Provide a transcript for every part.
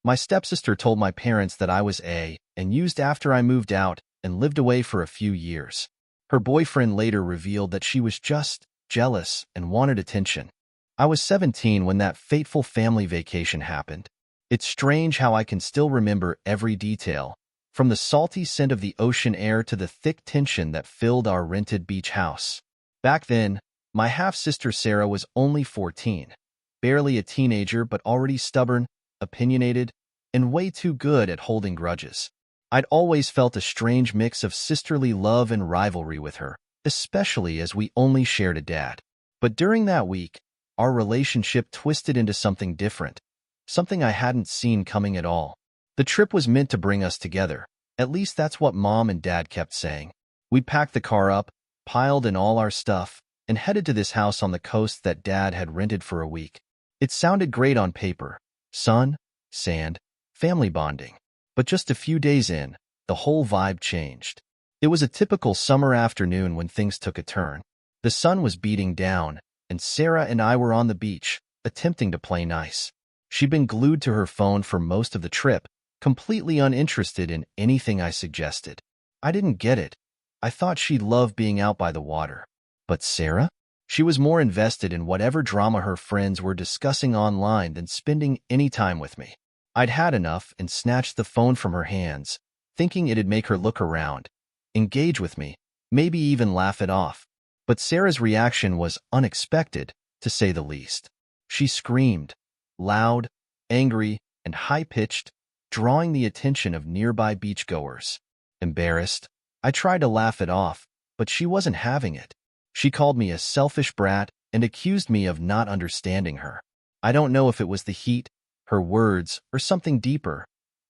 My stepsister told my parents that I was A and used after I moved out and lived away for a few years. Her boyfriend later revealed that she was just jealous and wanted attention. I was 17 when that fateful family vacation happened. It's strange how I can still remember every detail, from the salty scent of the ocean air to the thick tension that filled our rented beach house. Back then, my half-sister Sarah was only 14, barely a teenager but already stubborn, opinionated, and way too good at holding grudges. I'd always felt a strange mix of sisterly love and rivalry with her, especially as we only shared a dad. But during that week, our relationship twisted into something different, something I hadn't seen coming at all. The trip was meant to bring us together. At least that's what Mom and Dad kept saying. We packed the car up, piled in all our stuff, and headed to this house on the coast that Dad had rented for a week. It sounded great on paper. Sun, sand, family bonding. But just a few days in, the whole vibe changed. It was a typical summer afternoon when things took a turn. The sun was beating down, and Sarah and I were on the beach, attempting to play nice. She'd been glued to her phone for most of the trip, completely uninterested in anything I suggested. I didn't get it. I thought she'd love being out by the water. But Sarah? She was more invested in whatever drama her friends were discussing online than spending any time with me. I'd had enough and snatched the phone from her hands, thinking it'd make her look around, engage with me, maybe even laugh it off. But Sarah's reaction was unexpected, to say the least. She screamed, loud, angry, and high-pitched, drawing the attention of nearby beachgoers. Embarrassed, I tried to laugh it off, but she wasn't having it. She called me a selfish brat and accused me of not understanding her. I don't know if it was the heat, her words, or something deeper,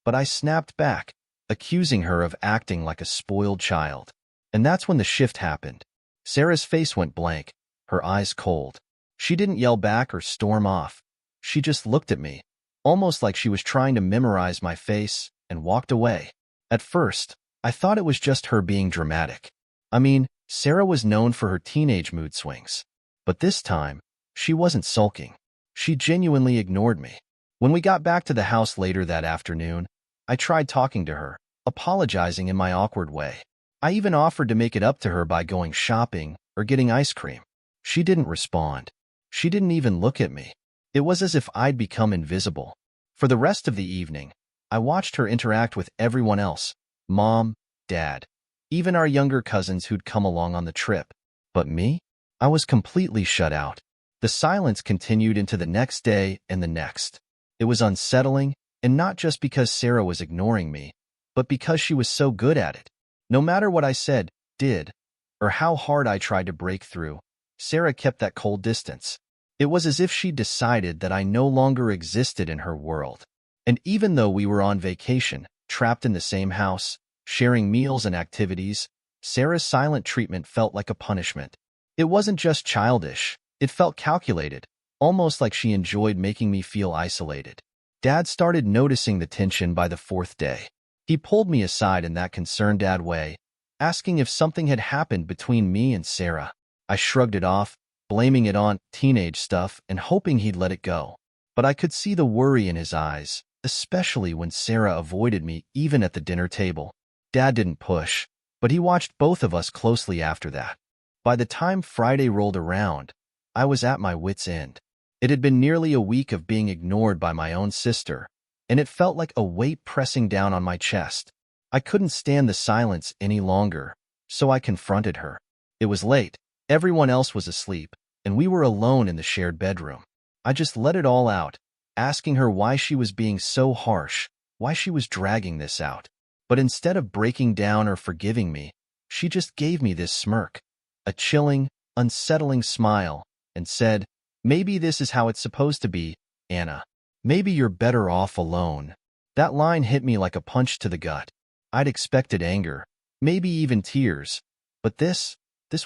but I snapped back, accusing her of acting like a spoiled child. And that's when the shift happened. Sarah's face went blank, her eyes cold. She didn't yell back or storm off. She just looked at me, almost like she was trying to memorize my face, and walked away. At first, I thought it was just her being dramatic. I mean, Sarah was known for her teenage mood swings. But this time, she wasn't sulking. She genuinely ignored me. When we got back to the house later that afternoon, I tried talking to her, apologizing in my awkward way. I even offered to make it up to her by going shopping or getting ice cream. She didn't respond. She didn't even look at me. It was as if I'd become invisible. For the rest of the evening, I watched her interact with everyone else, Mom, Dad, even our younger cousins who'd come along on the trip. But me? I was completely shut out. The silence continued into the next day and the next. It was unsettling, and not just because Sarah was ignoring me, but because she was so good at it. No matter what I said, did, or how hard I tried to break through, Sarah kept that cold distance. It was as if she decided that I no longer existed in her world. And even though we were on vacation, trapped in the same house, sharing meals and activities, Sarah's silent treatment felt like a punishment. It wasn't just childish, it felt calculated, almost like she enjoyed making me feel isolated. Dad started noticing the tension by the fourth day. He pulled me aside in that concerned dad way, asking if something had happened between me and Sarah. I shrugged it off, blaming it on teenage stuff and hoping he'd let it go. But I could see the worry in his eyes, especially when Sarah avoided me even at the dinner table. Dad didn't push, but he watched both of us closely after that. By the time Friday rolled around, I was at my wit's end. It had been nearly a week of being ignored by my own sister, and it felt like a weight pressing down on my chest. I couldn't stand the silence any longer, so I confronted her. It was late, everyone else was asleep, and we were alone in the shared bedroom. I just let it all out, asking her why she was being so harsh, why she was dragging this out. But instead of breaking down or forgiving me, she just gave me this smirk, a chilling, unsettling smile, and said, "Maybe this is how it's supposed to be, Anna. Maybe you're better off alone." That line hit me like a punch to the gut. I'd expected anger, maybe even tears, but this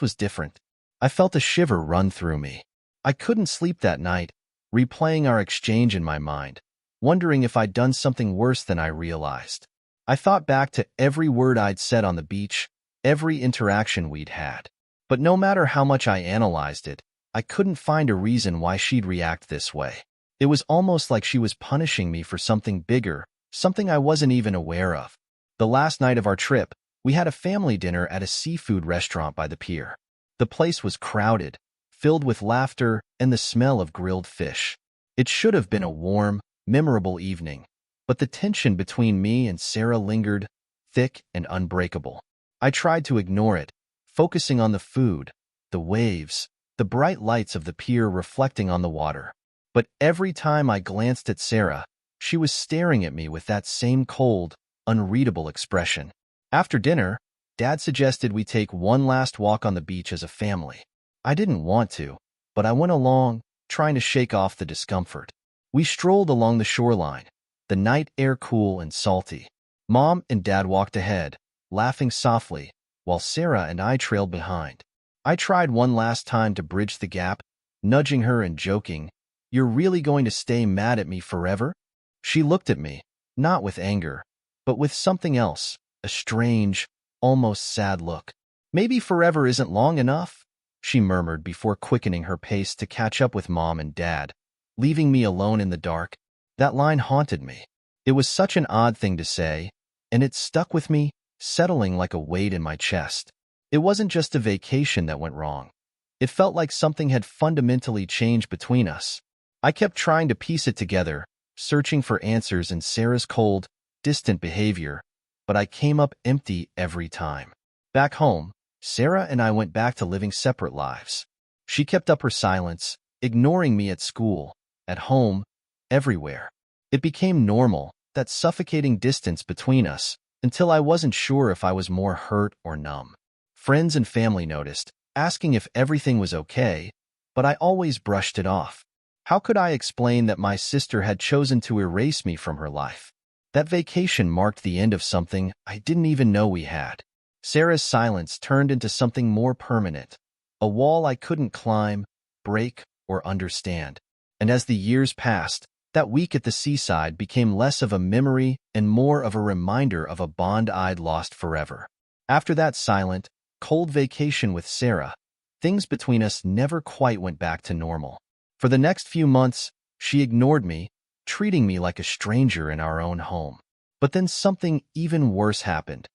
was different. I felt a shiver run through me. I couldn't sleep that night, replaying our exchange in my mind, wondering if I'd done something worse than I realized. I thought back to every word I'd said on the beach, every interaction we'd had. But no matter how much I analyzed it, I couldn't find a reason why she'd react this way. It was almost like she was punishing me for something bigger, something I wasn't even aware of. The last night of our trip, we had a family dinner at a seafood restaurant by the pier. The place was crowded, filled with laughter and the smell of grilled fish. It should have been a warm, memorable evening, but the tension between me and Sarah lingered, thick and unbreakable. I tried to ignore it, focusing on the food, the waves, the bright lights of the pier reflecting on the water. But every time I glanced at Sarah, she was staring at me with that same cold, unreadable expression. After dinner, Dad suggested we take one last walk on the beach as a family. I didn't want to, but I went along, trying to shake off the discomfort. We strolled along the shoreline, the night air cool and salty. Mom and Dad walked ahead, laughing softly, while Sarah and I trailed behind. I tried one last time to bridge the gap, nudging her and joking, "You're really going to stay mad at me forever?" She looked at me, not with anger, but with something else, a strange, almost sad look. "Maybe forever isn't long enough," she murmured before quickening her pace to catch up with Mom and Dad, leaving me alone in the dark. That line haunted me. It was such an odd thing to say, and it stuck with me, settling like a weight in my chest. It wasn't just a vacation that went wrong. It felt like something had fundamentally changed between us. I kept trying to piece it together, searching for answers in Sarah's cold, distant behavior, but I came up empty every time. Back home, Sarah and I went back to living separate lives. She kept up her silence, ignoring me at school, at home, everywhere. It became normal, that suffocating distance between us, until I wasn't sure if I was more hurt or numb. Friends and family noticed, asking if everything was okay, but I always brushed it off. How could I explain that my sister had chosen to erase me from her life? That vacation marked the end of something I didn't even know we had. Sarah's silence turned into something more permanent, a wall I couldn't climb, break, or understand. And as the years passed, that week at the seaside became less of a memory and more of a reminder of a bond I'd lost forever. After that silent, cold vacation with Sarah, things between us never quite went back to normal. For the next few months, she ignored me, treating me like a stranger in our own home. But then something even worse happened.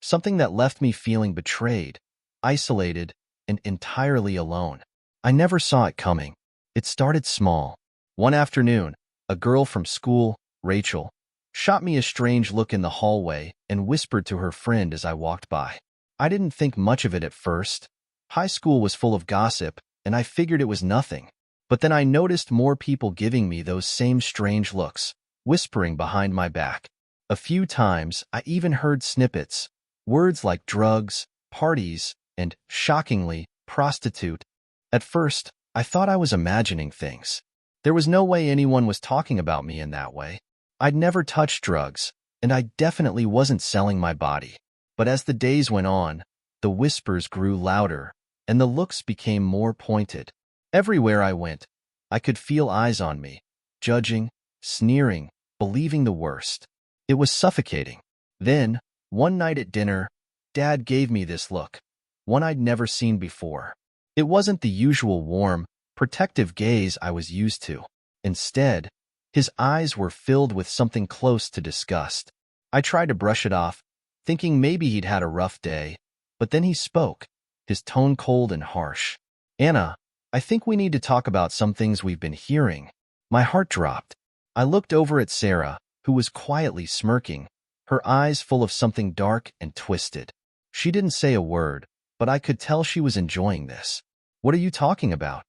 Something that left me feeling betrayed, isolated, and entirely alone. I never saw it coming. It started small. One afternoon, a girl from school, Rachel, shot me a strange look in the hallway and whispered to her friend as I walked by. I didn't think much of it at first. High school was full of gossip, and I figured it was nothing. But then I noticed more people giving me those same strange looks, whispering behind my back. A few times, I even heard snippets, words like drugs, parties, and, shockingly, prostitute. At first, I thought I was imagining things. There was no way anyone was talking about me in that way. I'd never touched drugs, and I definitely wasn't selling my body. But as the days went on, the whispers grew louder, and the looks became more pointed. Everywhere I went, I could feel eyes on me, judging, sneering, believing the worst. It was suffocating. Then, one night at dinner, Dad gave me this look, one I'd never seen before. It wasn't the usual warm, protective gaze I was used to. Instead, his eyes were filled with something close to disgust. I tried to brush it off, thinking maybe he'd had a rough day, but then he spoke, his tone cold and harsh. "Anna, I think we need to talk about some things we've been hearing." My heart dropped. I looked over at Sarah, who was quietly smirking, her eyes full of something dark and twisted. She didn't say a word, but I could tell she was enjoying this. "What are you talking about?"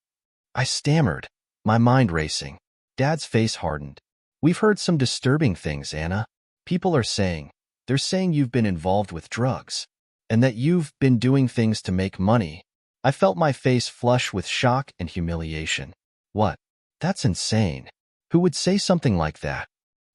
I stammered, my mind racing. Dad's face hardened. "We've heard some disturbing things, Anna. People are saying, they're saying you've been involved with drugs, and that you've been doing things to make money." I felt my face flush with shock and humiliation. "What? That's insane. Who would say something like that?"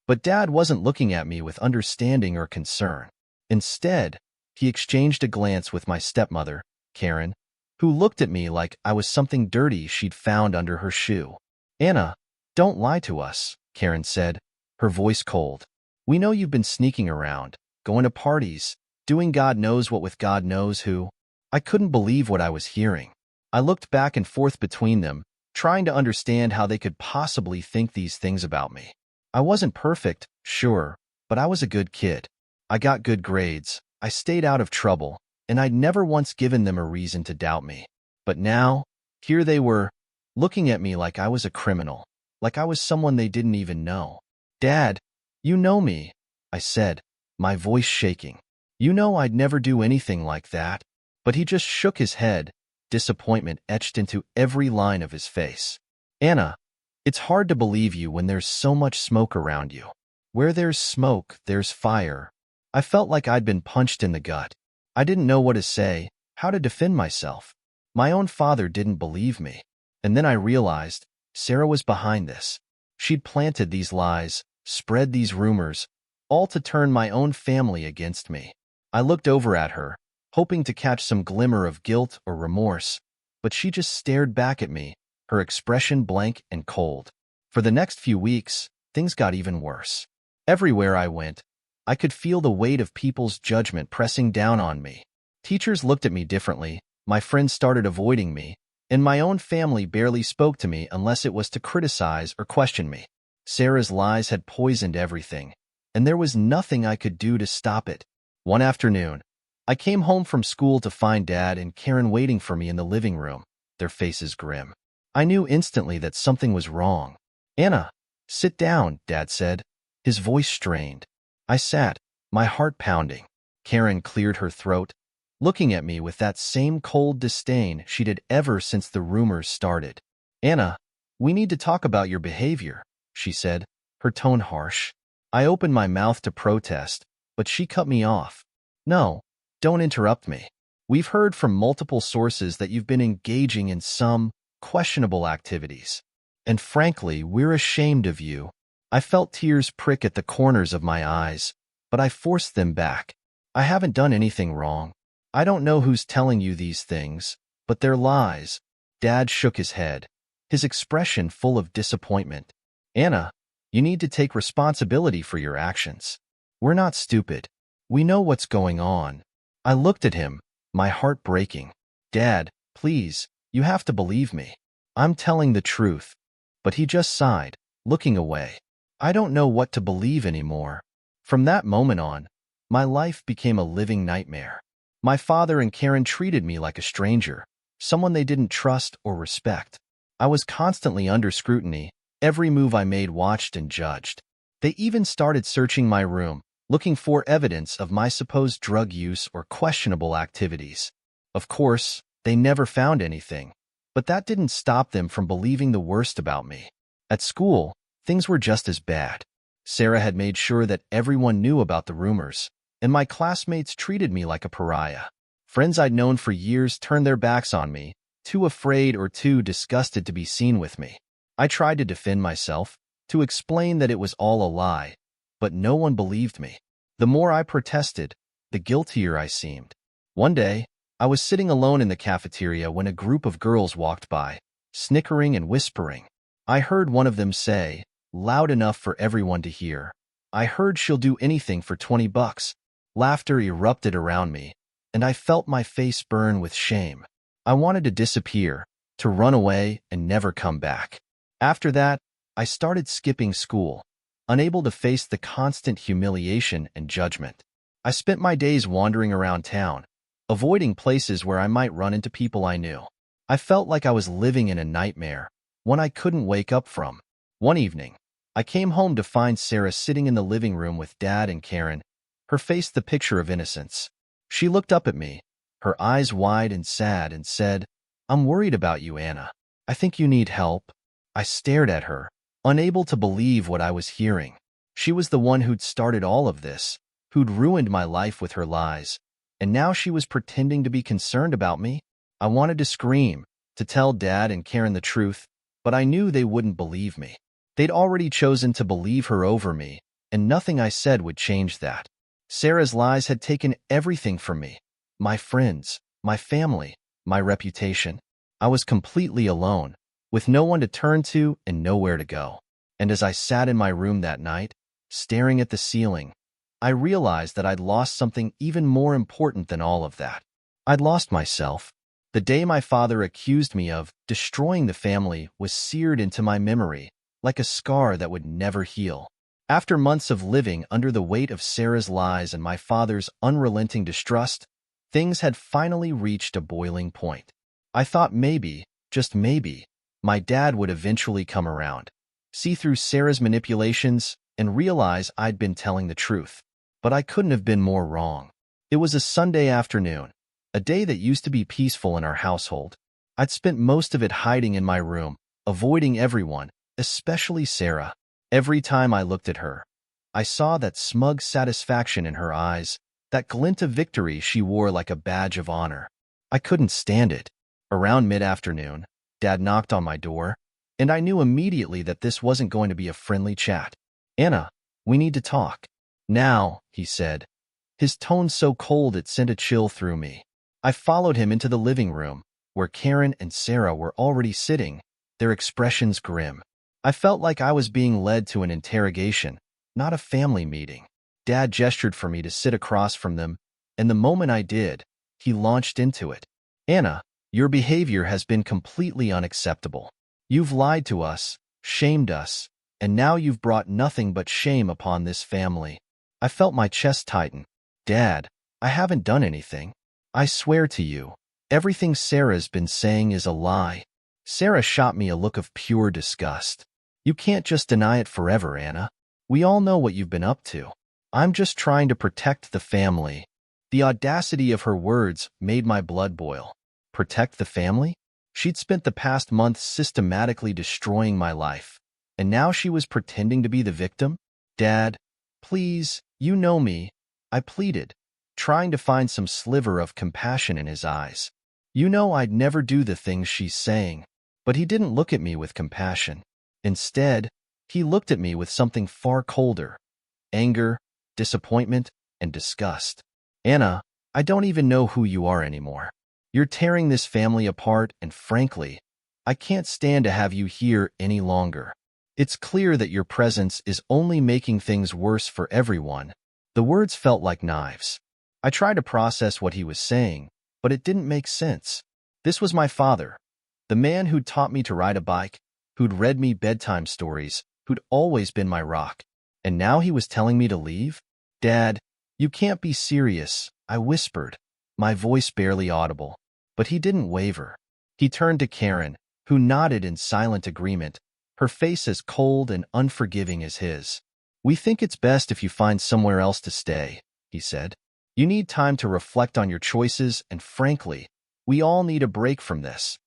But Dad wasn't looking at me with understanding or concern. Instead, he exchanged a glance with my stepmother, Karen, who looked at me like I was something dirty she'd found under her shoe. "Anna, don't lie to us," Karen said, her voice cold. "We know you've been sneaking around, going to parties, doing God knows what with God knows who." I couldn't believe what I was hearing. I looked back and forth between them, trying to understand how they could possibly think these things about me. I wasn't perfect, sure, but I was a good kid. I got good grades, I stayed out of trouble, and I'd never once given them a reason to doubt me. But now, here they were, looking at me like I was a criminal, like I was someone they didn't even know. "Dad, you know me," I said, my voice shaking. "You know I'd never do anything like that." But he just shook his head, disappointment etched into every line of his face. "Anna, it's hard to believe you when there's so much smoke around you. Where there's smoke, there's fire." I felt like I'd been punched in the gut. I didn't know what to say, how to defend myself. My own father didn't believe me. And then I realized Sarah was behind this. She'd planted these lies, spread these rumors, all to turn my own family against me. I looked over at her, hoping to catch some glimmer of guilt or remorse, but she just stared back at me, her expression blank and cold. For the next few weeks, things got even worse. Everywhere I went, I could feel the weight of people's judgment pressing down on me. Teachers looked at me differently, my friends started avoiding me, and my own family barely spoke to me unless it was to criticize or question me. Sarah's lies had poisoned everything, and there was nothing I could do to stop it. One afternoon, I came home from school to find Dad and Karen waiting for me in the living room, their faces grim. I knew instantly that something was wrong. "Anna, sit down," Dad said, his voice strained. I sat, my heart pounding. Karen cleared her throat, looking at me with that same cold disdain she'd had ever since the rumors started. "Anna, we need to talk about your behavior," she said, her tone harsh. I opened my mouth to protest, but she cut me off. "No, don't interrupt me. We've heard from multiple sources that you've been engaging in some questionable activities. And frankly, we're ashamed of you." I felt tears prick at the corners of my eyes, but I forced them back. "I haven't done anything wrong. I don't know who's telling you these things, but they're lies." Dad shook his head, his expression full of disappointment. "Anna, you need to take responsibility for your actions. We're not stupid. We know what's going on." I looked at him, my heart breaking. "Dad, please, you have to believe me. I'm telling the truth." But he just sighed, looking away. I don't know what to believe anymore. From that moment on, my life became a living nightmare. My father and Karen treated me like a stranger, someone they didn't trust or respect. I was constantly under scrutiny, every move I made watched and judged. They even started searching my room, looking for evidence of my supposed drug use or questionable activities. Of course, they never found anything, but that didn't stop them from believing the worst about me. At school, things were just as bad. Sarah had made sure that everyone knew about the rumors, and my classmates treated me like a pariah. Friends I'd known for years turned their backs on me, too afraid or too disgusted to be seen with me. I tried to defend myself, to explain that it was all a lie, but no one believed me. The more I protested, the guiltier I seemed. One day, I was sitting alone in the cafeteria when a group of girls walked by, snickering and whispering. I heard one of them say, loud enough for everyone to hear, "I heard she'll do anything for $20. Laughter erupted around me, and I felt my face burn with shame. I wanted to disappear, to run away and never come back. After that, I started skipping school, unable to face the constant humiliation and judgment. I spent my days wandering around town, avoiding places where I might run into people I knew. I felt like I was living in a nightmare, one I couldn't wake up from. One evening, I came home to find Sarah sitting in the living room with Dad and Karen, her face the picture of innocence. She looked up at me, her eyes wide and sad, and said, "I'm worried about you, Anna. I think you need help." I stared at her, unable to believe what I was hearing. She was the one who'd started all of this, who'd ruined my life with her lies, and now she was pretending to be concerned about me? I wanted to scream, to tell Dad and Karen the truth, but I knew they wouldn't believe me. They'd already chosen to believe her over me, and nothing I said would change that. Sarah's lies had taken everything from me. My friends, my family, my reputation. I was completely alone, with no one to turn to and nowhere to go. And as I sat in my room that night, staring at the ceiling, I realized that I'd lost something even more important than all of that. I'd lost myself. The day my father accused me of destroying the family was seared into my memory, like a scar that would never heal. After months of living under the weight of Sarah's lies and my father's unrelenting distrust, things had finally reached a boiling point. I thought maybe, just maybe, my dad would eventually come around, see through Sarah's manipulations, and realize I'd been telling the truth. But I couldn't have been more wrong. It was a Sunday afternoon, a day that used to be peaceful in our household. I'd spent most of it hiding in my room, avoiding everyone, especially Sarah. Every time I looked at her, I saw that smug satisfaction in her eyes, that glint of victory she wore like a badge of honor. I couldn't stand it. Around mid-afternoon, Dad knocked on my door, and I knew immediately that this wasn't going to be a friendly chat. "Anna, we need to talk." "Now," he said, his tone so cold it sent a chill through me. I followed him into the living room, where Karen and Sarah were already sitting, their expressions grim. I felt like I was being led to an interrogation, not a family meeting. Dad gestured for me to sit across from them, and the moment I did, he launched into it. "Anna, your behavior has been completely unacceptable. You've lied to us, shamed us, and now you've brought nothing but shame upon this family." I felt my chest tighten. "Dad, I haven't done anything. I swear to you, everything Sarah's been saying is a lie." Sarah shot me a look of pure disgust. "You can't just deny it forever, Anna. We all know what you've been up to. I'm just trying to protect the family." The audacity of her words made my blood boil. Protect the family? She'd spent the past month systematically destroying my life, and now she was pretending to be the victim? "Dad, please, you know me," I pleaded, trying to find some sliver of compassion in his eyes. "You know I'd never do the things she's saying." But he didn't look at me with compassion. Instead, he looked at me with something far colder: anger, disappointment, and disgust. "Anna, I don't even know who you are anymore. You're tearing this family apart, and frankly, I can't stand to have you here any longer. It's clear that your presence is only making things worse for everyone." The words felt like knives. I tried to process what he was saying, but it didn't make sense. This was my father, the man who'd taught me to ride a bike, who'd read me bedtime stories, who'd always been my rock. And now he was telling me to leave? "Dad, you can't be serious," I whispered, my voice barely audible. But he didn't waver. He turned to Karen, who nodded in silent agreement, her face as cold and unforgiving as his. "We think it's best if you find somewhere else to stay," he said. "You need time to reflect on your choices, and frankly, we all need a break from this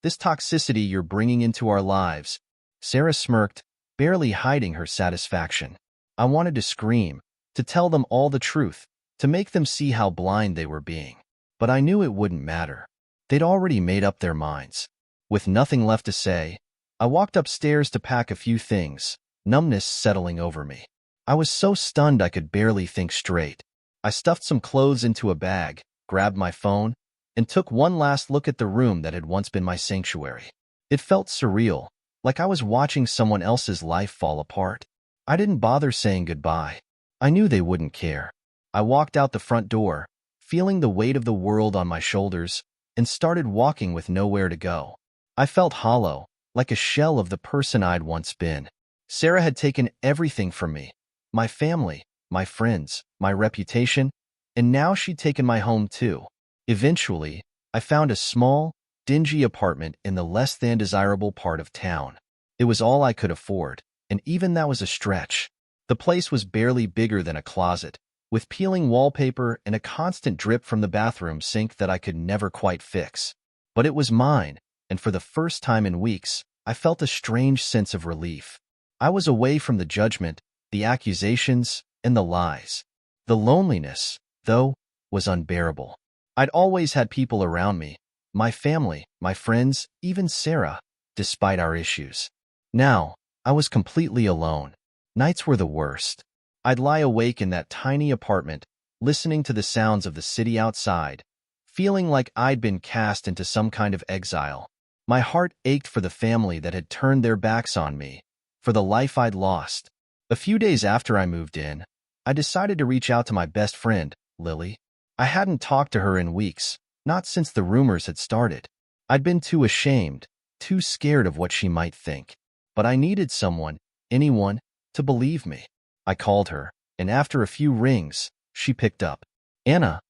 toxicity you're bringing into our lives." Sarah smirked, barely hiding her satisfaction. I wanted to scream, to tell them all the truth, to make them see how blind they were being. But I knew it wouldn't matter. They'd already made up their minds. With nothing left to say, I walked upstairs to pack a few things, numbness settling over me. I was so stunned I could barely think straight. I stuffed some clothes into a bag, grabbed my phone, and took one last look at the room that had once been my sanctuary. It felt surreal, like I was watching someone else's life fall apart. I didn't bother saying goodbye. I knew they wouldn't care. I walked out the front door, feeling the weight of the world on my shoulders, and started walking with nowhere to go. I felt hollow, like a shell of the person I'd once been. Sarah had taken everything from me: my family, my friends, my reputation, and now she'd taken my home too. Eventually, I found a small, dingy apartment in the less than desirable part of town. It was all I could afford, and even that was a stretch. The place was barely bigger than a closet, with peeling wallpaper and a constant drip from the bathroom sink that I could never quite fix. But it was mine, and for the first time in weeks, I felt a strange sense of relief. I was away from the judgment, the accusations, and the lies. The loneliness, though, was unbearable. I'd always had people around me, my family, my friends, even Sarah, despite our issues. Now, I was completely alone. Nights were the worst. I'd lie awake in that tiny apartment, listening to the sounds of the city outside, feeling like I'd been cast into some kind of exile. My heart ached for the family that had turned their backs on me, for the life I'd lost. A few days after I moved in, I decided to reach out to my best friend, Lily. I hadn't talked to her in weeks, Not since the rumors had started. I'd been too ashamed, too scared of what she might think. But I needed someone, anyone, to believe me. I called her, and after a few rings, she picked up. Anna.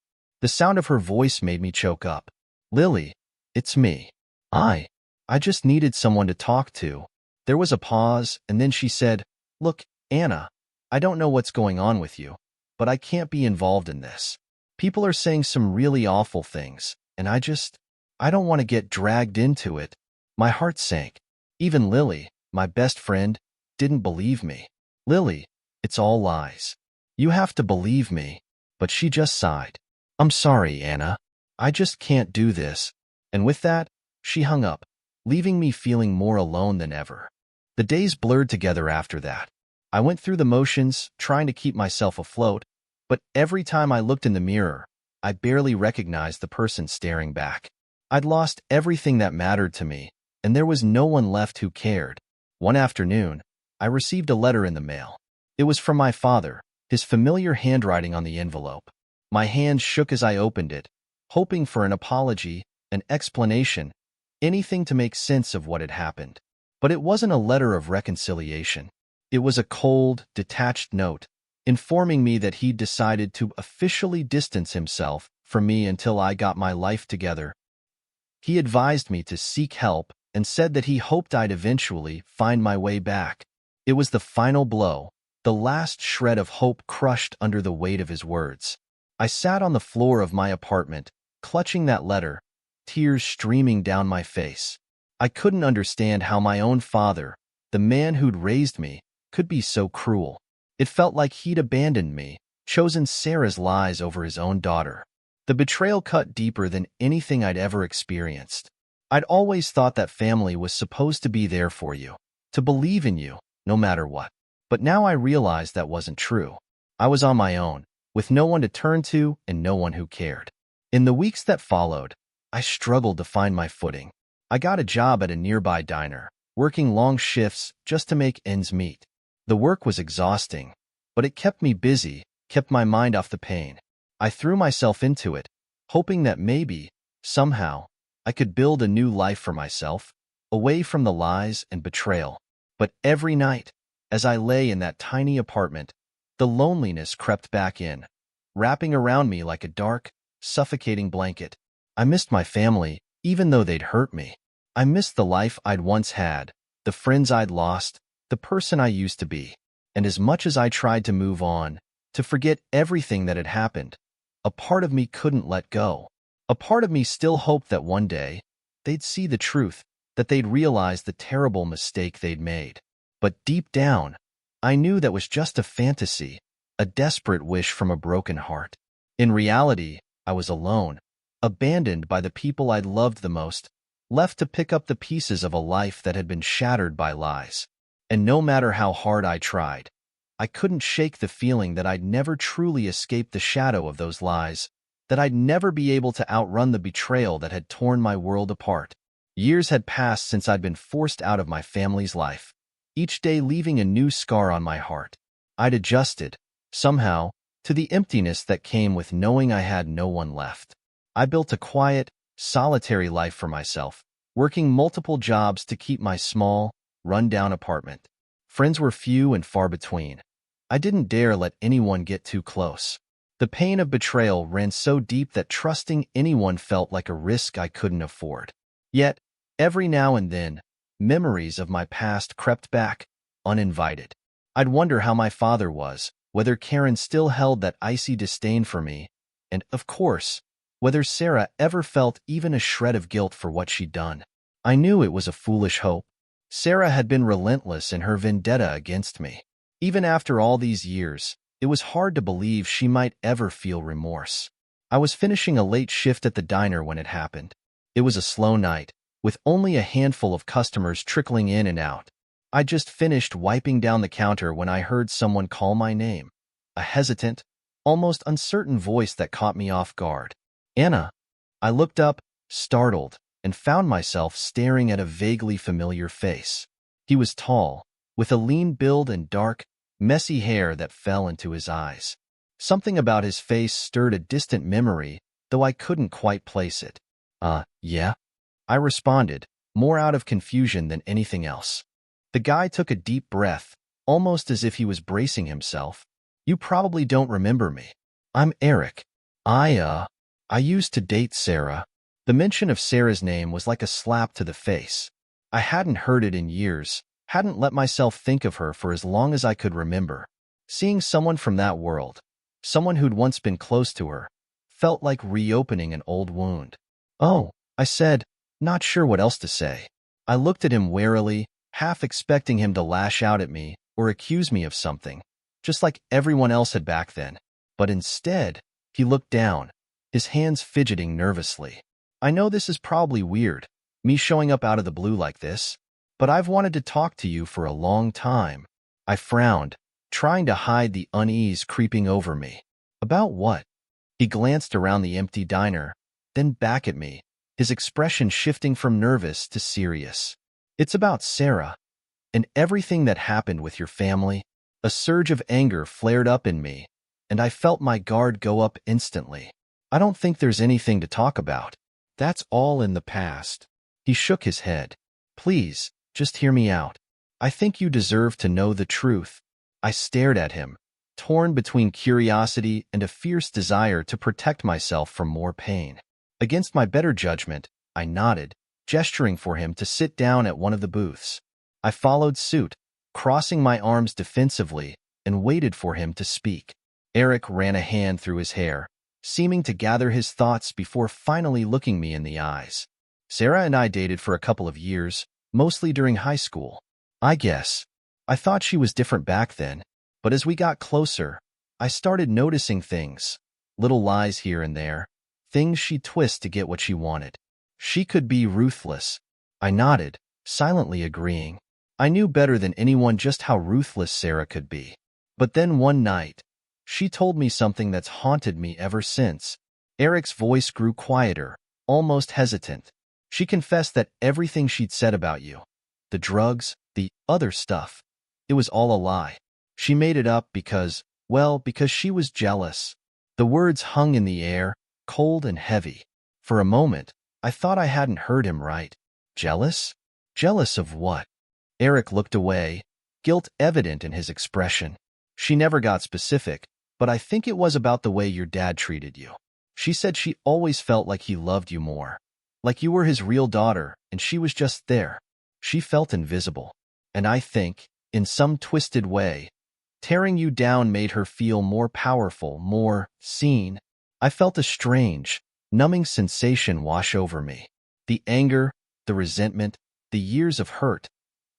The sound of her voice made me choke up. Lily, it's me. I just needed someone to talk to. There was a pause, and then she said, Look, Anna, I don't know what's going on with you, but I can't be involved in this. People are saying some really awful things, and I don't want to get dragged into it. My heart sank. Even Lily, my best friend, didn't believe me. Lily, it's all lies. You have to believe me. But she just sighed. I'm sorry, Anna. I just can't do this. And with that, she hung up, leaving me feeling more alone than ever. The days blurred together after that. I went through the motions, trying to keep myself afloat, but every time I looked in the mirror, I barely recognized the person staring back. I'd lost everything that mattered to me, and there was no one left who cared. One afternoon, I received a letter in the mail. It was from my father, his familiar handwriting on the envelope. My hands shook as I opened it, hoping for an apology, an explanation, anything to make sense of what had happened. But it wasn't a letter of reconciliation. It was a cold, detached note, informing me that he'd decided to officially distance himself from me until I got my life together. He advised me to seek help and said that he hoped I'd eventually find my way back. It was the final blow, the last shred of hope crushed under the weight of his words. I sat on the floor of my apartment, clutching that letter, tears streaming down my face. I couldn't understand how my own father, the man who'd raised me, could be so cruel. It felt like he'd abandoned me, chosen Sarah's lies over his own daughter. The betrayal cut deeper than anything I'd ever experienced. I'd always thought that family was supposed to be there for you, to believe in you, no matter what. But now I realized that wasn't true. I was on my own, with no one to turn to and no one who cared. In the weeks that followed, I struggled to find my footing. I got a job at a nearby diner, working long shifts just to make ends meet. The work was exhausting, but it kept me busy, kept my mind off the pain. I threw myself into it, hoping that maybe, somehow, I could build a new life for myself, away from the lies and betrayal. But every night, as I lay in that tiny apartment, the loneliness crept back in, wrapping around me like a dark, suffocating blanket. I missed my family, even though they'd hurt me. I missed the life I'd once had, the friends I'd lost, the person I used to be. And as much as I tried to move on, to forget everything that had happened, a part of me couldn't let go. A part of me still hoped that one day, they'd see the truth, that they'd realize the terrible mistake they'd made. But deep down, I knew that was just a fantasy, a desperate wish from a broken heart. In reality, I was alone, abandoned by the people I'd loved the most, left to pick up the pieces of a life that had been shattered by lies. And no matter how hard I tried, I couldn't shake the feeling that I'd never truly escape the shadow of those lies, that I'd never be able to outrun the betrayal that had torn my world apart. Years had passed since I'd been forced out of my family's life, each day leaving a new scar on my heart. I'd adjusted, somehow, to the emptiness that came with knowing I had no one left. I built a quiet, solitary life for myself, working multiple jobs to keep my small, run-down apartment. Friends were few and far between. I didn't dare let anyone get too close. The pain of betrayal ran so deep that trusting anyone felt like a risk I couldn't afford. Yet, every now and then, memories of my past crept back, uninvited. I'd wonder how my father was, whether Karen still held that icy disdain for me, and, of course, whether Sarah ever felt even a shred of guilt for what she'd done. I knew it was a foolish hope. Sarah had been relentless in her vendetta against me. Even after all these years, it was hard to believe she might ever feel remorse. I was finishing a late shift at the diner when it happened. It was a slow night, with only a handful of customers trickling in and out. I just finished wiping down the counter when I heard someone call my name, a hesitant, almost uncertain voice that caught me off guard. Anna. I looked up, startled, and found myself staring at a vaguely familiar face. He was tall, with a lean build and dark, messy hair that fell into his eyes. Something about his face stirred a distant memory, though I couldn't quite place it. Yeah? I responded, more out of confusion than anything else. The guy took a deep breath, almost as if he was bracing himself. You probably don't remember me. I'm Eric. I used to date Sarah. The mention of Sarah's name was like a slap to the face. I hadn't heard it in years, hadn't let myself think of her for as long as I could remember. Seeing someone from that world, someone who'd once been close to her, felt like reopening an old wound. Oh, I said, not sure what else to say. I looked at him warily, half expecting him to lash out at me or accuse me of something, just like everyone else had back then. But instead, he looked down, his hands fidgeting nervously. I know this is probably weird, me showing up out of the blue like this, but I've wanted to talk to you for a long time. I frowned, trying to hide the unease creeping over me. About what? He glanced around the empty diner, then back at me, his expression shifting from nervous to serious. It's about Sarah, and everything that happened with your family. A surge of anger flared up in me, and I felt my guard go up instantly. I don't think there's anything to talk about. That's all in the past. He shook his head. Please, just hear me out. I think you deserve to know the truth. I stared at him, torn between curiosity and a fierce desire to protect myself from more pain. Against my better judgment, I nodded, gesturing for him to sit down at one of the booths. I followed suit, crossing my arms defensively, and waited for him to speak. Eric ran a hand through his hair, seeming to gather his thoughts before finally looking me in the eyes. Sarah and I dated for a couple of years, mostly during high school. I guess. I thought she was different back then, but as we got closer, I started noticing things, little lies here and there, things she'd twist to get what she wanted. She could be ruthless. I nodded, silently agreeing. I knew better than anyone just how ruthless Sarah could be. But then one night, she told me something that's haunted me ever since. Eric's voice grew quieter, almost hesitant. She confessed that everything she'd said about you, the drugs, the other stuff, it was all a lie. She made it up because she was jealous. The words hung in the air, cold and heavy. For a moment, I thought I hadn't heard him right. Jealous? Jealous of what? Eric looked away, guilt evident in his expression. She never got specific, but I think it was about the way your dad treated you. She said she always felt like he loved you more, like you were his real daughter and she was just there. She felt invisible. And I think, in some twisted way, tearing you down made her feel more powerful, more seen. I felt a strange, numbing sensation wash over me. The anger, the resentment, the years of hurt,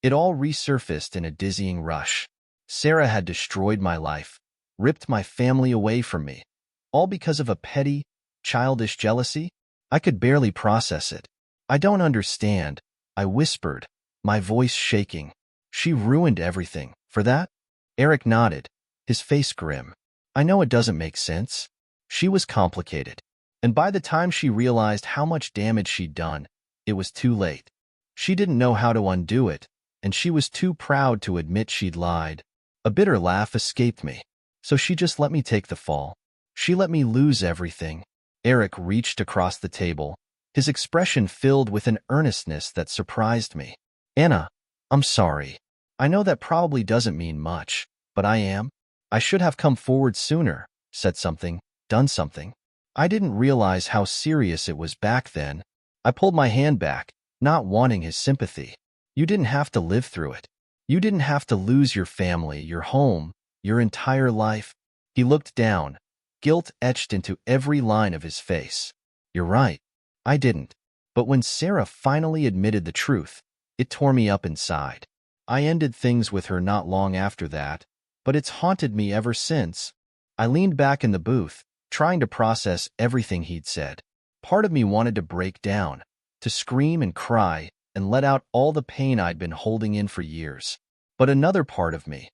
it all resurfaced in a dizzying rush. Sarah had destroyed my life, ripped my family away from me, all because of a petty, childish jealousy? I could barely process it. I don't understand, I whispered, my voice shaking. She ruined everything. For that? Eric nodded, his face grim. I know it doesn't make sense. She was complicated. And by the time she realized how much damage she'd done, it was too late. She didn't know how to undo it, and she was too proud to admit she'd lied. A bitter laugh escaped me. So she just let me take the fall. She let me lose everything. Eric reached across the table, his expression filled with an earnestness that surprised me. Anna, I'm sorry. I know that probably doesn't mean much, but I am. I should have come forward sooner, said something, done something. I didn't realize how serious it was back then. I pulled my hand back, not wanting his sympathy. You didn't have to live through it. You didn't have to lose your family, your home, your entire life. He looked down, guilt etched into every line of his face. You're right. I didn't. But when Sarah finally admitted the truth, it tore me up inside. I ended things with her not long after that, but it's haunted me ever since. I leaned back in the booth, trying to process everything he'd said. Part of me wanted to break down, to scream and cry, and let out all the pain I'd been holding in for years. But another part of me,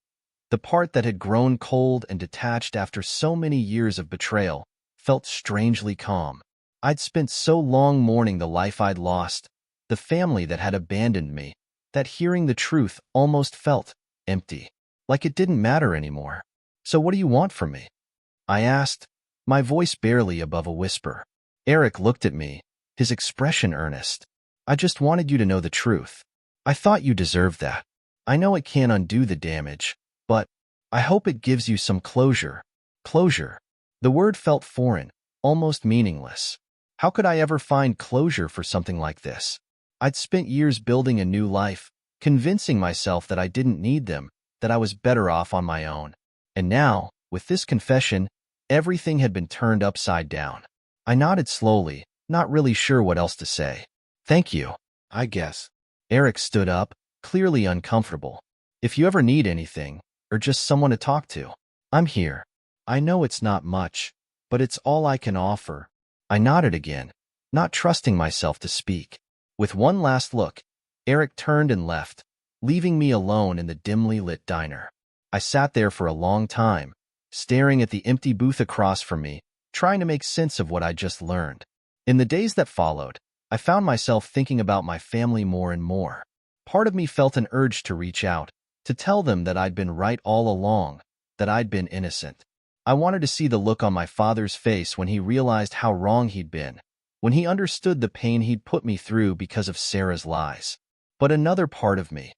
the part that had grown cold and detached after so many years of betrayal, felt strangely calm. I'd spent so long mourning the life I'd lost, the family that had abandoned me, that hearing the truth almost felt empty, like it didn't matter anymore. So what do you want from me? I asked, my voice barely above a whisper. Eric looked at me, his expression earnest. I just wanted you to know the truth. I thought you deserved that. I know it can't undo the damage, but I hope it gives you some closure. Closure. The word felt foreign, almost meaningless. How could I ever find closure for something like this? I'd spent years building a new life, convincing myself that I didn't need them, that I was better off on my own. And now, with this confession, everything had been turned upside down. I nodded slowly, not really sure what else to say. Thank you, I guess. Eric stood up, clearly uncomfortable. If you ever need anything, or just someone to talk to, I'm here. I know it's not much, but it's all I can offer. I nodded again, not trusting myself to speak. With one last look, Eric turned and left, leaving me alone in the dimly lit diner. I sat there for a long time, staring at the empty booth across from me, trying to make sense of what I just learned. In the days that followed, I found myself thinking about my family more and more. Part of me felt an urge to reach out, to tell them that I'd been right all along, that I'd been innocent. I wanted to see the look on my father's face when he realized how wrong he'd been, when he understood the pain he'd put me through because of Sarah's lies. But another part of me,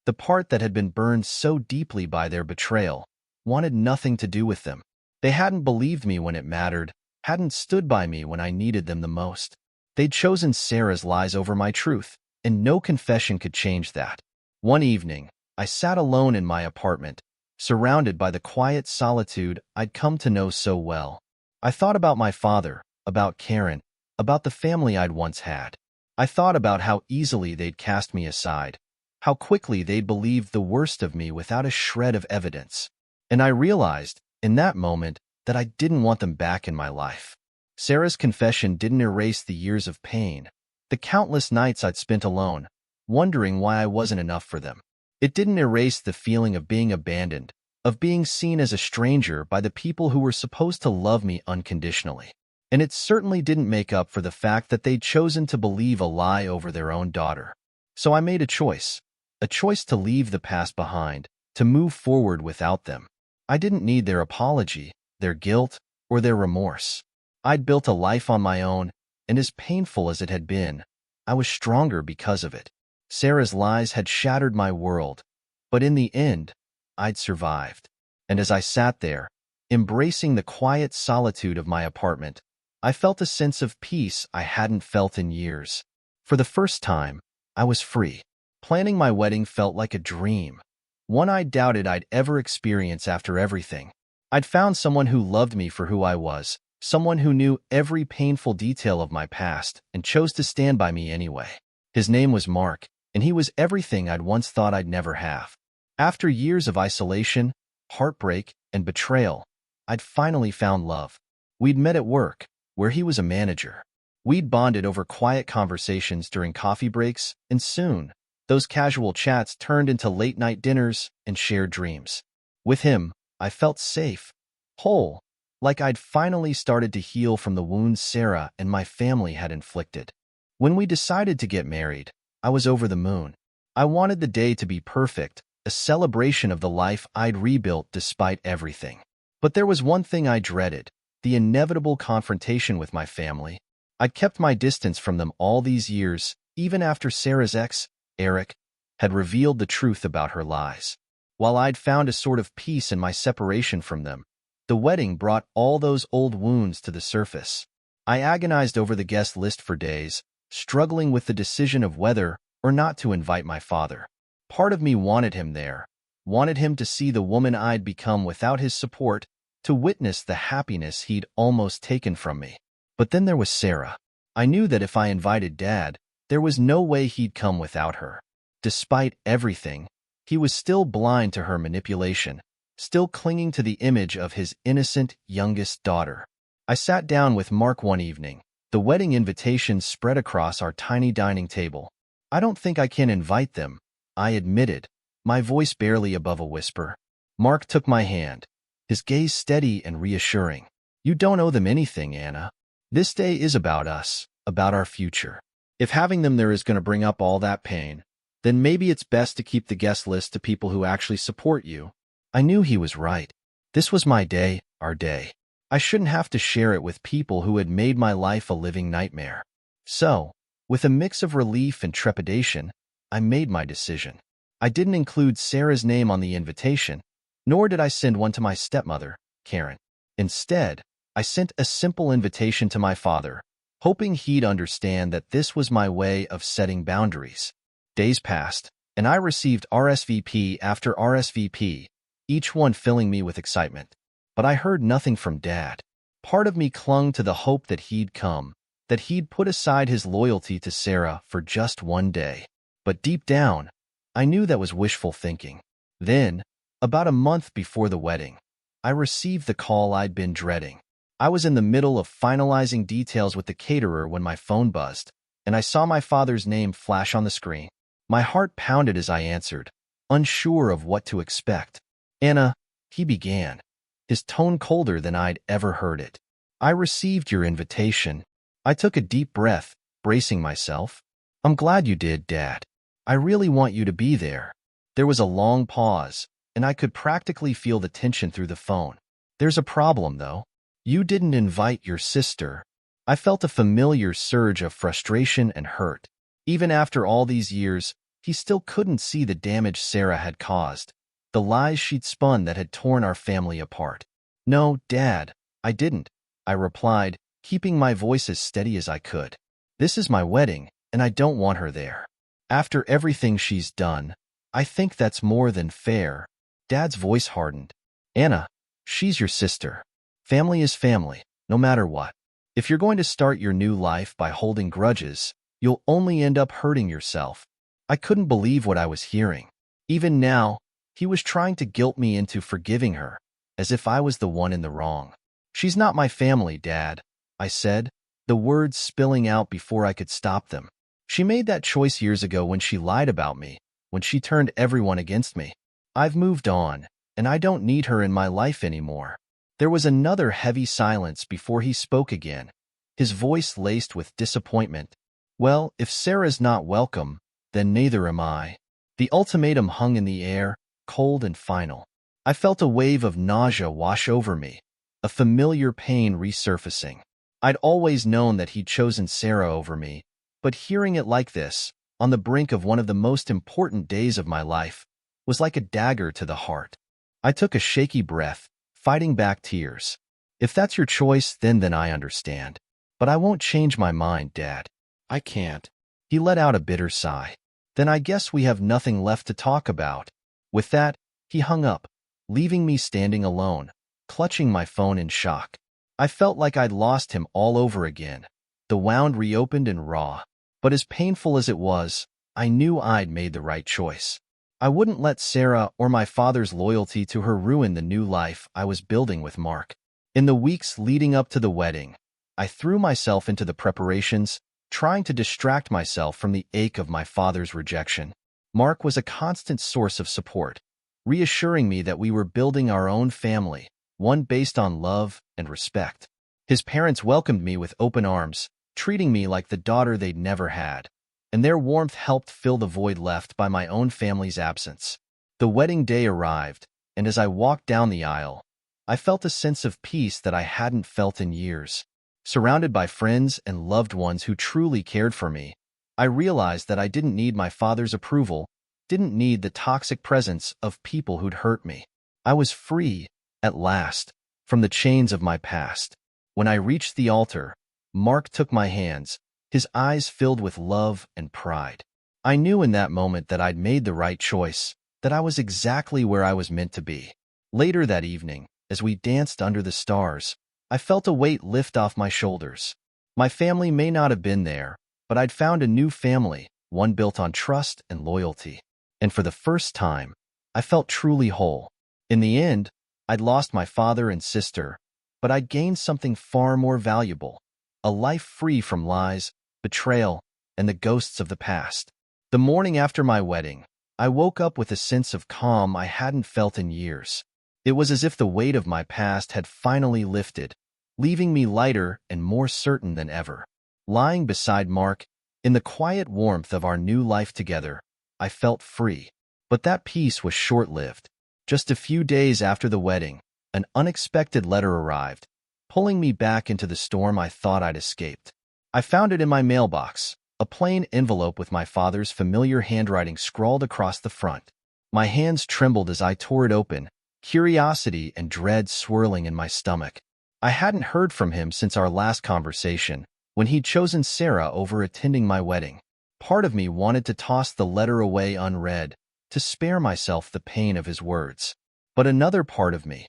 the part that had been burned so deeply by their betrayal, wanted nothing to do with them. They hadn't believed me when it mattered, hadn't stood by me when I needed them the most. They'd chosen Sarah's lies over my truth, and no confession could change that. One evening, I sat alone in my apartment, surrounded by the quiet solitude I'd come to know so well. I thought about my father, about Karen, about the family I'd once had. I thought about how easily they'd cast me aside, how quickly they'd believed the worst of me without a shred of evidence. And I realized, in that moment, that I didn't want them back in my life. Sarah's confession didn't erase the years of pain, the countless nights I'd spent alone, wondering why I wasn't enough for them. It didn't erase the feeling of being abandoned, of being seen as a stranger by the people who were supposed to love me unconditionally. And it certainly didn't make up for the fact that they'd chosen to believe a lie over their own daughter. So I made a choice to leave the past behind, to move forward without them. I didn't need their apology, their guilt, or their remorse. I'd built a life on my own, and as painful as it had been, I was stronger because of it. Sarah's lies had shattered my world, but in the end, I'd survived. And as I sat there, embracing the quiet solitude of my apartment, I felt a sense of peace I hadn't felt in years. For the first time, I was free. Planning my wedding felt like a dream, one I doubted I'd ever experience after everything. I'd found someone who loved me for who I was, someone who knew every painful detail of my past and chose to stand by me anyway. His name was Mark, and he was everything I'd once thought I'd never have. After years of isolation, heartbreak, and betrayal, I'd finally found love. We'd met at work, where he was a manager. We'd bonded over quiet conversations during coffee breaks, and soon, those casual chats turned into late-night dinners and shared dreams. With him, I felt safe, whole, like I'd finally started to heal from the wounds Sarah and my family had inflicted. When we decided to get married, I was over the moon. I wanted the day to be perfect, a celebration of the life I'd rebuilt despite everything. But there was one thing I dreaded, the inevitable confrontation with my family. I'd kept my distance from them all these years, even after Sarah's ex, Eric, had revealed the truth about her lies. While I'd found a sort of peace in my separation from them, the wedding brought all those old wounds to the surface. I agonized over the guest list for days, struggling with the decision of whether or not to invite my father. Part of me wanted him there, wanted him to see the woman I'd become without his support, to witness the happiness he'd almost taken from me. But then there was Sarah. I knew that if I invited Dad, there was no way he'd come without her. Despite everything, he was still blind to her manipulation, still clinging to the image of his innocent youngest daughter. I sat down with Mark one evening. The wedding invitations spread across our tiny dining table. I don't think I can invite them, I admitted, my voice barely above a whisper. Mark took my hand, his gaze steady and reassuring. You don't owe them anything, Anna. This day is about us, about our future. If having them there is going to bring up all that pain, then maybe it's best to keep the guest list to people who actually support you. I knew he was right. This was my day, our day. I shouldn't have to share it with people who had made my life a living nightmare. So, with a mix of relief and trepidation, I made my decision. I didn't include Sarah's name on the invitation, nor did I send one to my stepmother, Karen. Instead, I sent a simple invitation to my father, hoping he'd understand that this was my way of setting boundaries. Days passed, and I received RSVP after RSVP, each one filling me with excitement. But I heard nothing from Dad. Part of me clung to the hope that he'd come, that he'd put aside his loyalty to Sarah for just one day. But deep down, I knew that was wishful thinking. Then, about a month before the wedding, I received the call I'd been dreading. I was in the middle of finalizing details with the caterer when my phone buzzed, and I saw my father's name flash on the screen. My heart pounded as I answered, unsure of what to expect. "Anna," he began, his tone colder than I'd ever heard it. "I received your invitation." I took a deep breath, bracing myself. "I'm glad you did, Dad. I really want you to be there." There was a long pause, and I could practically feel the tension through the phone. "There's a problem, though. You didn't invite your sister." I felt a familiar surge of frustration and hurt. Even after all these years, he still couldn't see the damage Sarah had caused, the lies she'd spun that had torn our family apart. "No, Dad, I didn't," I replied, keeping my voice as steady as I could. "This is my wedding, and I don't want her there. After everything she's done, I think that's more than fair." Dad's voice hardened. "Anna, she's your sister. Family is family, no matter what. If you're going to start your new life by holding grudges, you'll only end up hurting yourself." I couldn't believe what I was hearing. Even now, he was trying to guilt me into forgiving her, as if I was the one in the wrong. "She's not my family, Dad," I said, the words spilling out before I could stop them. "She made that choice years ago when she lied about me, when she turned everyone against me. I've moved on, and I don't need her in my life anymore." There was another heavy silence before he spoke again, his voice laced with disappointment. "Well, if Sarah's not welcome, then neither am I." The ultimatum hung in the air, cold and final. I felt a wave of nausea wash over me, a familiar pain resurfacing. I'd always known that he'd chosen Sarah over me, but hearing it like this, on the brink of one of the most important days of my life, was like a dagger to the heart. I took a shaky breath, fighting back tears. "If that's your choice, then I understand. But I won't change my mind, Dad. I can't." He let out a bitter sigh. "Then I guess we have nothing left to talk about." With that, he hung up, leaving me standing alone, clutching my phone in shock. I felt like I'd lost him all over again, the wound reopened and raw. But as painful as it was, I knew I'd made the right choice. I wouldn't let Sarah or my father's loyalty to her ruin the new life I was building with Mark. In the weeks leading up to the wedding, I threw myself into the preparations, trying to distract myself from the ache of my father's rejection. Mark was a constant source of support, reassuring me that we were building our own family, one based on love and respect. His parents welcomed me with open arms, treating me like the daughter they'd never had, and their warmth helped fill the void left by my own family's absence. The wedding day arrived, and as I walked down the aisle, I felt a sense of peace that I hadn't felt in years. Surrounded by friends and loved ones who truly cared for me, I realized that I didn't need my father's approval, didn't need the toxic presence of people who'd hurt me. I was free, at last, from the chains of my past. When I reached the altar, Mark took my hands, his eyes filled with love and pride. I knew in that moment that I'd made the right choice, that I was exactly where I was meant to be. Later that evening, as we danced under the stars, I felt a weight lift off my shoulders. My family may not have been there, but I'd found a new family, one built on trust and loyalty. And for the first time, I felt truly whole. In the end, I'd lost my father and sister, but I'd gained something far more valuable, a life free from lies, betrayal, and the ghosts of the past. The morning after my wedding, I woke up with a sense of calm I hadn't felt in years. It was as if the weight of my past had finally lifted, leaving me lighter and more certain than ever. Lying beside Mark, in the quiet warmth of our new life together, I felt free. But that peace was short-lived. Just a few days after the wedding, an unexpected letter arrived, pulling me back into the storm I thought I'd escaped. I found it in my mailbox, a plain envelope with my father's familiar handwriting scrawled across the front. My hands trembled as I tore it open, curiosity and dread swirling in my stomach. I hadn't heard from him since our last conversation, when he'd chosen Sarah over attending my wedding. Part of me wanted to toss the letter away unread, to spare myself the pain of his words. But another part of me,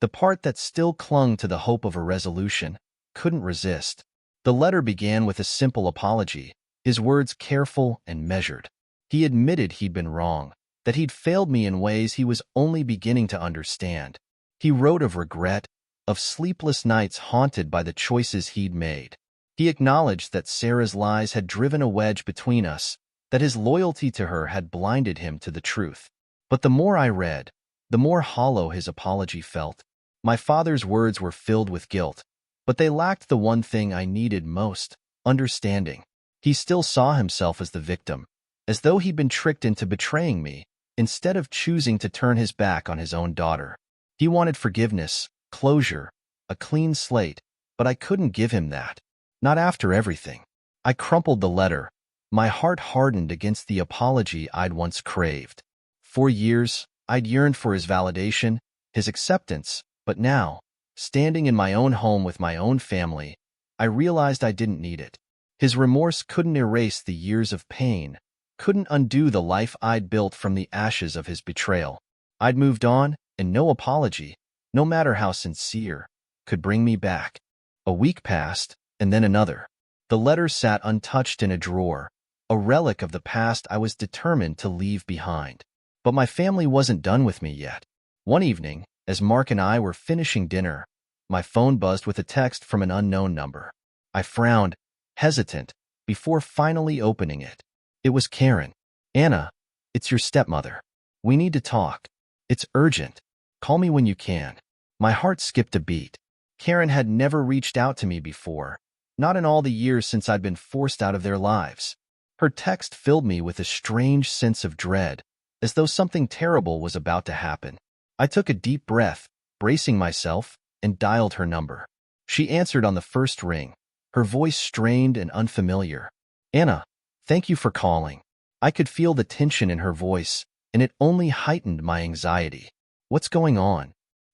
the part that still clung to the hope of a resolution, couldn't resist. The letter began with a simple apology, his words careful and measured. He admitted he'd been wrong, that he'd failed me in ways he was only beginning to understand. He wrote of regret, of sleepless nights haunted by the choices he'd made. He acknowledged that Sarah's lies had driven a wedge between us, that his loyalty to her had blinded him to the truth. But the more I read, the more hollow his apology felt. My father's words were filled with guilt, but they lacked the one thing I needed most, understanding. He still saw himself as the victim, as though he'd been tricked into betraying me, instead of choosing to turn his back on his own daughter. He wanted forgiveness, closure, a clean slate, but I couldn't give him that. Not after everything. I crumpled the letter, my heart hardened against the apology I'd once craved. For years, I'd yearned for his validation, his acceptance, but now, standing in my own home with my own family, I realized I didn't need it. His remorse couldn't erase the years of pain, couldn't undo the life I'd built from the ashes of his betrayal. I'd moved on, and no apology, no matter how sincere, could bring me back. A week passed, and then another. The letter sat untouched in a drawer, a relic of the past I was determined to leave behind. But my family wasn't done with me yet. One evening, as Mark and I were finishing dinner, my phone buzzed with a text from an unknown number. I frowned, hesitant, before finally opening it. It was Karen. "Anna, it's your stepmother. We need to talk. It's urgent. Call me when you can." My heart skipped a beat. Karen had never reached out to me before, not in all the years since I'd been forced out of their lives. Her text filled me with a strange sense of dread, as though something terrible was about to happen. I took a deep breath, bracing myself, and dialed her number. She answered on the first ring, her voice strained and unfamiliar. "Anna, thank you for calling." I could feel the tension in her voice, and it only heightened my anxiety. "What's going on?"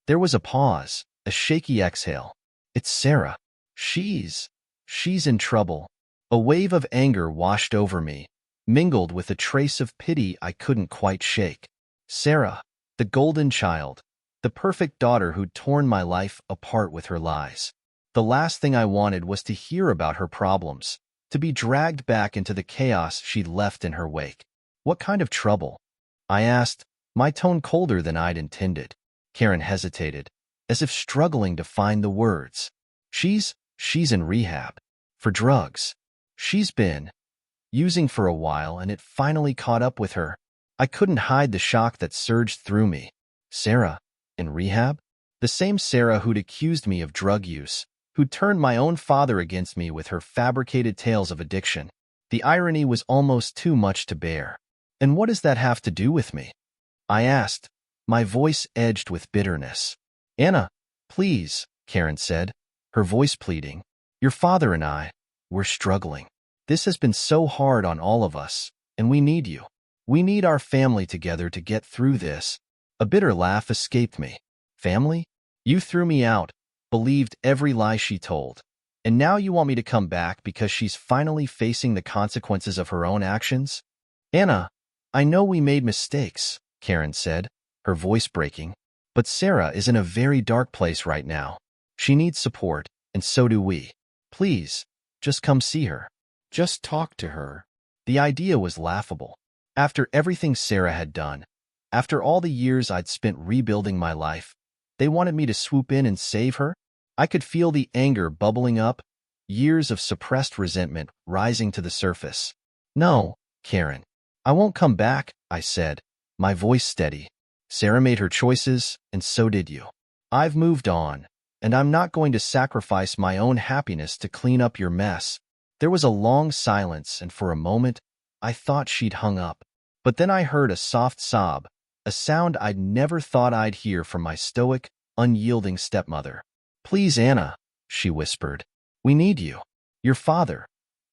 There was a pause, a shaky exhale. "It's Sarah. She's in trouble." A wave of anger washed over me, mingled with a trace of pity I couldn't quite shake. Sarah, the golden child, the perfect daughter who'd torn my life apart with her lies. The last thing I wanted was to hear about her problems, to be dragged back into the chaos she'd left in her wake. "What kind of trouble?" I asked, my tone colder than I'd intended. Karen hesitated, as if struggling to find the words. She's in rehab. For drugs. She's been using for a while, and it finally caught up with her. I couldn't hide the shock that surged through me. Sarah, in rehab? The same Sarah who'd accused me of drug use, who'd turned my own father against me with her fabricated tales of addiction. The irony was almost too much to bear. "And what does that have to do with me?" I asked, my voice edged with bitterness. "Anna, please," Karen said, her voice pleading. "Your father and I, we're struggling. This has been so hard on all of us, and we need you. We need our family together to get through this." A bitter laugh escaped me. "Family? You threw me out, believed every lie she told, and now you want me to come back because she's finally facing the consequences of her own actions?" "Anna, I know we made mistakes," Karen said, her voice breaking, "but Sarah is in a very dark place right now. She needs support, and so do we. Please, just come see her. Just talk to her." The idea was laughable. After everything Sarah had done, after all the years I'd spent rebuilding my life, they wanted me to swoop in and save her? I could feel the anger bubbling up, years of suppressed resentment rising to the surface. "No, Karen. I won't come back," I said, my voice steady. "Sarah made her choices, and so did you. I've moved on, and I'm not going to sacrifice my own happiness to clean up your mess." There was a long silence, and for a moment, I thought she'd hung up. But then I heard a soft sob, a sound I'd never thought I'd hear from my stoic, unyielding stepmother. "Please, Anna," she whispered. We need you. Your father.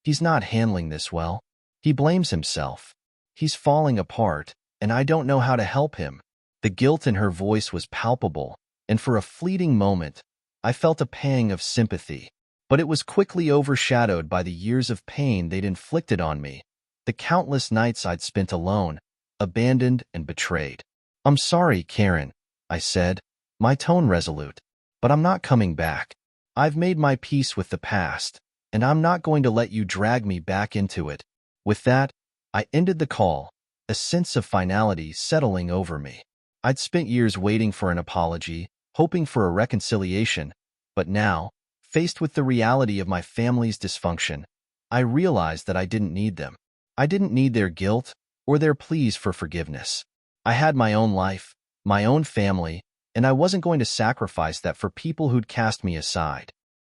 He's not handling this well. He blames himself. He's falling apart, and I don't know how to help him. The guilt in her voice was palpable, and for a fleeting moment, I felt a pang of sympathy. But it was quickly overshadowed by the years of pain they'd inflicted on me, the countless nights I'd spent alone, abandoned and betrayed. I'm sorry, Karen, I said, my tone resolute, but I'm not coming back. I've made my peace with the past, and I'm not going to let you drag me back into it. With that, I ended the call, a sense of finality settling over me. I'd spent years waiting for an apology, hoping for a reconciliation, but now, faced with the reality of my family's dysfunction, I realized that I didn't need them. I didn't need their guilt or their pleas for forgiveness. I had my own life, my own family, and I wasn't going to sacrifice that for people who'd cast me aside.